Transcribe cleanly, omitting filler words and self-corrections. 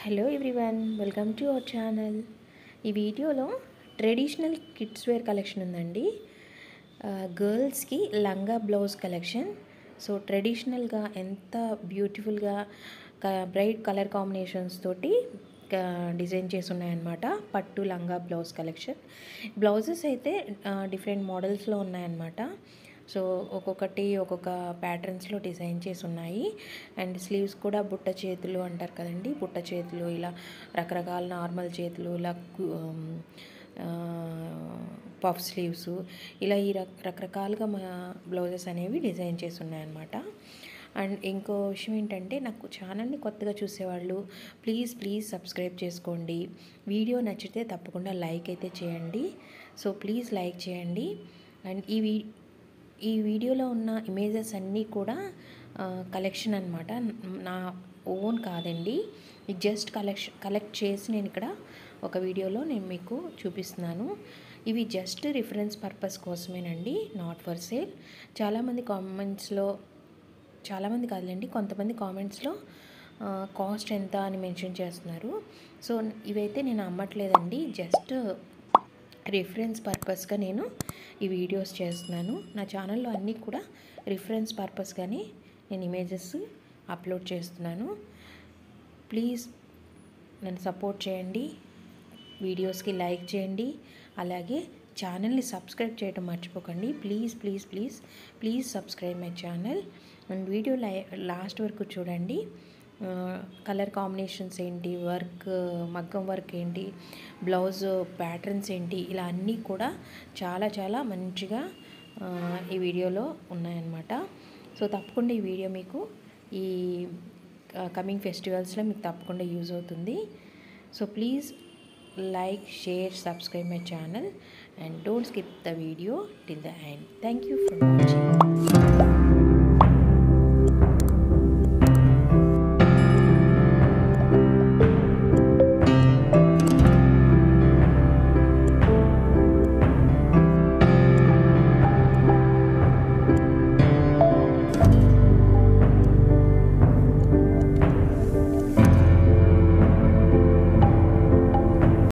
Hello everyone, welcome to our channel. ఈ వీడియోలో traditional kids wear collection ఉందండి. గర్ల్స్కి లంగా బ్లౌజ్ కలెక్షన్. సో ట్రెడిషనల్గా ఎంత బ్యూటిఫుల్గా బ్రైట్ కలర్ కాంబినేషన్స్ తోటి డిజైన్ చేసి ఉన్నాయన్నమాట. పట్టు లంగా బ్లౌజ్ కలెక్షన్. బ్లౌజెస్ అయితే డిఫరెంట్ మోడల్స్లో ఉన్నాయన్నమాట. సో ఒక్కొక్కటి ఒక్కొక్క ప్యాటర్న్స్లో డిజైన్ చేసి ఉన్నాయి. అండ్ స్లీవ్స్ కూడా బుట్ట చేతులు అంటారు కదండి, బుట్ట చేతులు, ఇలా రకరకాల నార్మల్ చేతులు, ఇలా పఫ్ స్లీవ్స్, ఇలా ఈ రకరకాలుగా మా బ్లౌజెస్ అనేవి డిజైన్ చేసి ఉన్నాయన్నమాట. అండ్ ఇంకో విషయం ఏంటంటే, నాకు ఛానల్ని కొత్తగా చూసేవాళ్ళు ప్లీజ్ సబ్స్క్రైబ్ చేసుకోండి. వీడియో నచ్చితే తప్పకుండా లైక్ అయితే చేయండి. సో ప్లీజ్ లైక్ చేయండి. అండ్ ఈ వీడియోలో ఉన్న ఇమేజెస్ అన్నీ కూడా కలెక్షన్ అనమాట, నా ఓన్ కాదండి. ఇది జస్ట్ కలెక్ట్ చేసి నేను ఇక్కడ ఒక వీడియోలో నేను మీకు చూపిస్తున్నాను. ఇవి జస్ట్ రిఫరెన్స్ పర్పస్ కోసమేనండి, నాట్ ఫర్ సేల్. చాలామంది కామెంట్స్లో, చాలామంది కాదులేండి, కొంతమంది కామెంట్స్లో కాస్ట్ ఎంత అని మెన్షన్ చేస్తున్నారు. సో ఇవైతే నేను అమ్మట్లేదండి, జస్ట్ రిఫరెన్స్ పర్పస్గా నేను ఈ వీడియోస్ చేస్తున్నాను. నా ఛానల్లో అన్నీ కూడా రిఫరెన్స్ పర్పస్గానే నేను ఇమేజెస్ అప్లోడ్ చేస్తున్నాను. ప్లీజ్ నన్ను సపోర్ట్ చేయండి, వీడియోస్కి లైక్ చేయండి, అలాగే ఛానల్ని సబ్స్క్రైబ్ చేయడం మర్చిపోకండి. Please subscribe my channel. And video last వరకు చూడండి. కలర్ కాంబినేషన్స్ ఏంటి, మగ్గం వర్క్ ఏంటి, బ్లౌజ్ ప్యాటర్న్స్ ఏంటి, ఇలా అన్నీ కూడా చాలా మంచిగా ఈ వీడియోలో ఉన్నాయన్నమాట. సో తప్పకుండా ఈ వీడియో మీకు ఈ కమింగ్ ఫెస్టివల్స్లో మీకు తప్పకుండా యూజ్ అవుతుంది. So please like, share, subscribe my channel and don't skip the video till the end. Thank you for watching.